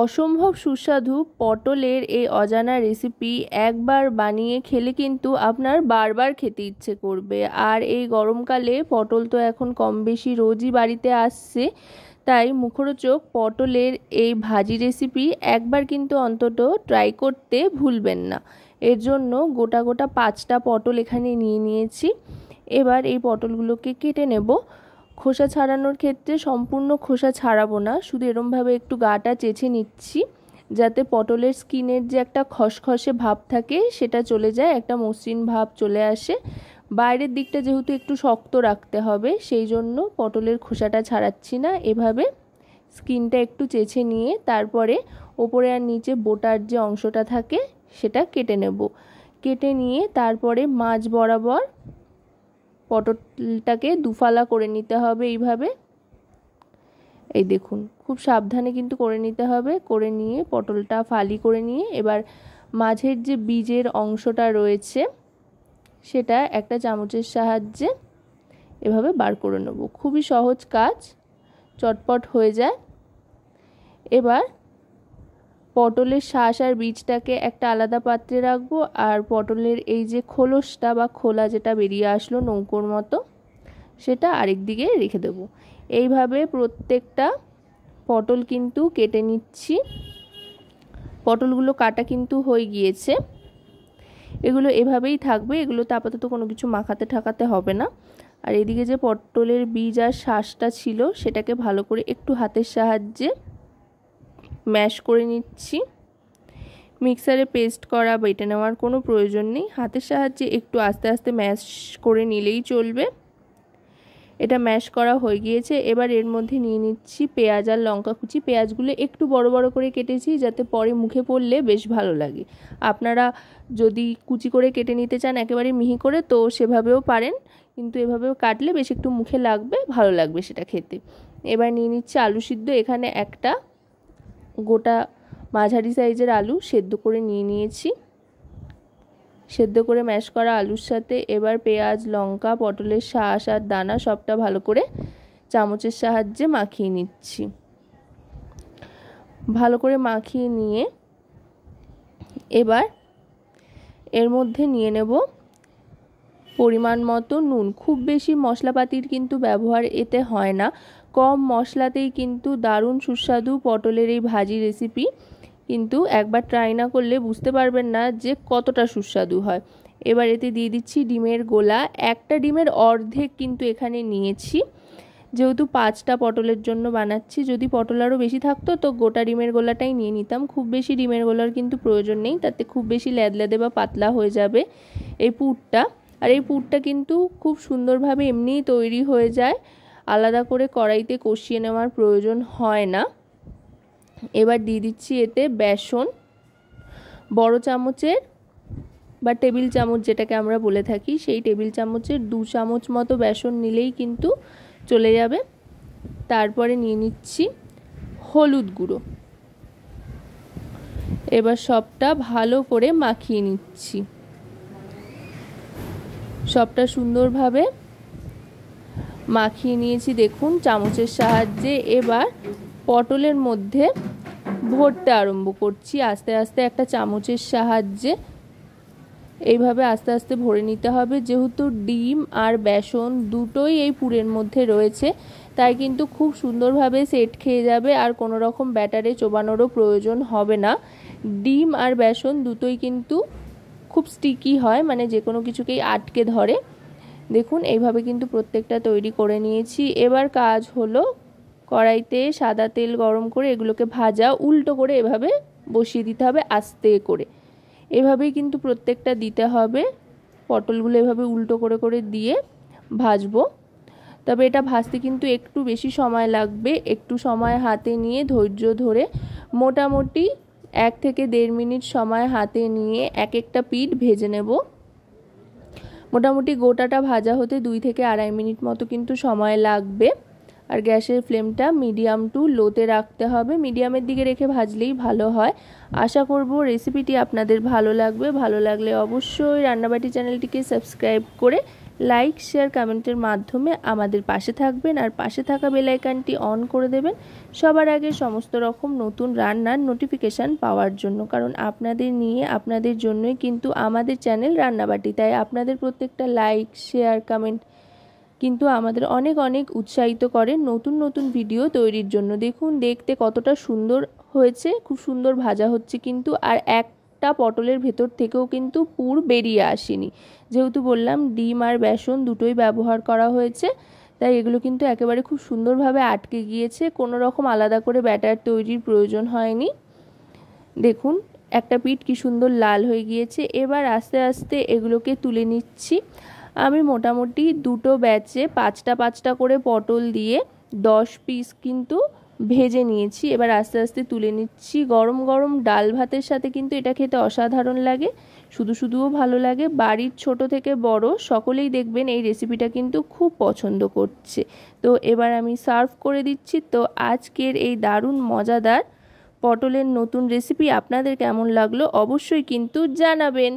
অসম্ভব সুস্বাদু পটলের এই অজানা রেসিপি একবার বানিয়ে খেলে কিন্তু আপনার বারবার খেতে ইচ্ছে করবে। আর এই গরমকালে পটল তো এখন কম বেশি রোজই বাড়িতে আসছে, তাই মুখরোচক পটলের এই ভাজি রেসিপি একবার কিন্তু অন্তত ট্রাই করতে ভুলবেন না। এর জন্য গোটা গোটা 5টা পটল এখানে নিয়ে নিয়েছি। এবার এই পটলগুলোকে কেটে নেব। খোসা ছাড়ানোর ক্ষেত্রে সম্পূর্ণ খোসা ছাড়াবো না, শুধু এরমভাবে একটু গাটা চেঁচে নিচ্ছি, যাতে পটলের স্কিনের যে একটা খসখসে ভাব থাকে সেটা চলে যায়, একটা মসৃণ ভাব চলে আসে। বাইরের দিকটা যেহেতু একটু শক্ত রাখতে হবে, সেই জন্য পটলের খোসাটা ছাড়াচ্ছি না। এভাবে স্কিনটা একটু চেঁচে নিয়ে তারপরে ওপরে আর নিচে বোটার যে অংশটা থাকে সেটা কেটে নেব। কেটে নিয়ে তারপরে মাঝ বরাবর পটলটাকে দুফালা করে নিতে হবে। এইভাবে এই দেখুন, খুব সাবধানে কিন্তু করে নিতে হবে। করে নিয়ে পটলটা ফালি করে নিয়ে এবার মাঝের যে বীজের অংশটা রয়েছে সেটা একটা চামচের সাহায্যে এভাবে বার করে নেব। খুবই সহজ কাজ, চটপট হয়ে যায়। এবার পটলের শাঁস আর বীজটাকে একটা আলাদা পাত্রে রাখবো, আর পটলের এই যে খোলসটা বা খোলা যেটা বেরিয়ে আসলো নৌকোর মতো, সেটা আরেক দিকে রেখে দেব। এইভাবে প্রত্যেকটা পটল কিন্তু কেটে নিচ্ছি। পটলগুলো কাটা কিন্তু হয়ে গিয়েছে, এগুলো এভাবেই থাকবে, এগুলোতে আপাতত কোনো কিছু মাখাতে ঠাকাতে হবে না। আর এদিকে যে পটলের বীজ আর শাঁসটা ছিল সেটাকে ভালো করে একটু হাতের সাহায্যে ম্যাশ করে নিচ্ছি। মিক্সারে পেস্ট করা বেটে নেওয়ার কোনো প্রয়োজন নেই, হাতের সাহায্যে একটু আস্তে আস্তে ম্যাশ করে নিলেই চলবে। এটা ম্যাশ করা হয়ে গিয়েছে। এবার এর মধ্যে নিয়ে নিচ্ছি পেঁয়াজ আর লঙ্কা কুচি। পেঁয়াজগুলো একটু বড় বড় করে কেটেছি, যাতে পরে মুখে পড়লে বেশ ভালো লাগে। আপনারা যদি কুচি করে কেটে নিতে চান একেবারে মিহি করে, তো সেভাবেও পারেন, কিন্তু এভাবেও কাটলে বেশ একটু মুখে লাগবে, ভালো লাগবে সেটা খেতে। এবার নিয়ে নিচ্ছি আলু সিদ্ধ। এখানে একটা গোটা মাঝারি সাইজের আলু সেদ্ধ করে নিয়ে নিয়েছি। সেদ্ধ করে ম্যাশ করা আলুর সাথে এবার পেঁয়াজ, লঙ্কা, পটলের শাঁস আর দানা সবটা ভালো করে চামচের সাহায্যে মাখিয়ে নিচ্ছি। ভালো করে মাখিয়ে নিয়ে এবার এর মধ্যে নিয়ে নেব পরিমাণ মতো নুন। খুব বেশি মশলাপাতির কিন্তু ব্যবহার এতে হয় না, কম মশলাতেই কিন্তু দারুণ সুস্বাদু পটলের এই ভাজি রেসিপি। কিন্তু একবার ট্রাই না করলে বুঝতে পারবেন না যে কতটা সুস্বাদু হয়। এবার এতে দিয়ে দিচ্ছি ডিমের গোলা। একটা ডিমের অর্ধেক কিন্তু এখানে নিয়েছি, যেহেতু 5টা পটলের জন্য বানাচ্ছি। যদি পটল আরও বেশি থাকতো তো গোটা ডিমের গোলাটাই নিয়ে নিতাম। খুব বেশি ডিমের গোলার কিন্তু প্রয়োজন নেই, তাতে খুব বেশি ল্যাদল্যাদে বা পাতলা হয়ে যাবে এই পুরটা। আর এই পুরটা কিন্তু খুব সুন্দরভাবে এমনিই তৈরি হয়ে যায়, আলাদা করে কড়াইতে কষিয়ে নেওয়ার প্রয়োজন হয় না। এবার দিয়ে দিচ্ছি এতে বেসন। বড় চামচের বা টেবিল চামচ যেটাকে আমরা বলে থাকি, সেই টেবিল চামচের 2 চামচ মতো বেসন নিলেই কিন্তু চলে যাবে। তারপরে নিয়ে নিচ্ছি হলুদ গুঁড়ো। এবার সবটা ভালো করে মাখিয়ে নিচ্ছি। সবটা সুন্দরভাবে মাখিয়ে নিয়েছি দেখুন চামচের সাহায্যে। এবার পটলের মধ্যে ভরতে আরম্ভ করছি আস্তে আস্তে একটা চামচের সাহায্যে। এইভাবে আস্তে আস্তে ভরে নিতে হবে। যেহেতু ডিম আর বেসন দুটোই এই পুরের মধ্যে রয়েছে, তাই কিন্তু খুব সুন্দরভাবে সেট খেয়ে যাবে, আর কোনো রকম ব্যাটারে চোবানোরও প্রয়োজন হবে না। ডিম আর বেসন দুটোই কিন্তু খুব স্টিকি হয়, মানে যে কোনো কিছুকেই আটকে ধরে। দেখুন এইভাবে কিন্তু প্রত্যেকটা তৈরি করে নিয়েছি। এবার কাজ হলো কড়াইতে সাদা তেল গরম করে এগুলোকে ভাজা উল্টো করে এভাবে বসিয়ে দিতে হবে আস্তে করে। এভাবেই কিন্তু প্রত্যেকটা দিতে হবে। পটলগুলো এভাবে উল্টো করে করে দিয়ে ভাজবো। তবে এটা ভাজতে কিন্তু একটু বেশি সময় লাগবে। একটু সময় হাতে নিয়ে ধৈর্য ধরে মোটামুটি 1 থেকে 1.5 মিনিট সময় হাতে নিয়ে এক একটা পিঠ ভেজে নেব। মোটামুটি গোটাটা ভাজা হতে 2 থেকে 2.5 মিনিট মতো কিন্তু সময় লাগবে। আর গ্যাসের ফ্লেমটা মিডিয়াম টু লোতে রাখতে হবে, মিডিয়ামের দিকে রেখে ভাজলেই ভালো হয়। আশা করব রেসিপিটি আপনাদের ভালো লাগবে। ভালো লাগলে অবশ্যই রান্নাবাটি চ্যানেলটিকে সাবস্ক্রাইব করে লাইক শেয়ার কমেন্টের মাধ্যমে আমাদের পাশে থাকবেন আর পাশে থাকা বেল আইকনটি অন করে দেবেন সবার আগে সমস্ত রকম নতুন রান্নার নোটিফিকেশান পাওয়ার জন্য। কারণ আপনাদের নিয়ে আপনাদের জন্যই কিন্তু আমাদের চ্যানেল রান্নাবাটি, তাই আপনাদের প্রত্যেকটা লাইক শেয়ার কমেন্ট কিন্তু আমাদের অনেক অনেক উৎসাহিত করে নতুন নতুন ভিডিও তৈরির জন্য। দেখুন দেখতে কতটা সুন্দর হয়েছে, খুব সুন্দর ভাজা হচ্ছে কিন্তু, আর একটা পটলের ভেতর থেকেও কিন্তু পুর বেরিয়ে আসেনি। যেহেতু বললাম ডিম আর বেসন দুটোই ব্যবহার করা হয়েছে, তাই এগুলো কিন্তু একেবারে খুব সুন্দরভাবে আটকে গিয়েছে, কোনো রকম আলাদা করে ব্যাটার তৈরির প্রয়োজন হয়নি। দেখুন একটা পিঠ কি সুন্দর লাল হয়ে গিয়েছে। এবার আস্তে আস্তে এগুলোকে তুলে নিচ্ছি। আমি মোটামুটি দুটো ব্যাচে 5টা করে পটল দিয়ে 10 পিস কিন্তু ভেজে নিয়েছি। এবার আস্তে আস্তে তুলে নিচ্ছি। গরম গরম ডাল ভাতের সাথে কিন্তু এটা খেতে অসাধারণ লাগে, শুধু শুধুও ভালো লাগে। বাড়ির ছোট থেকে বড় সকলেই দেখবেন এই রেসিপিটা কিন্তু খুব পছন্দ করছে। তো এবার আমি সার্ভ করে দিচ্ছি। তো আজকের এই দারুণ মজাদার পটলের নতুন রেসিপি আপনাদের কেমন লাগলো অবশ্যই কিন্তু জানাবেন।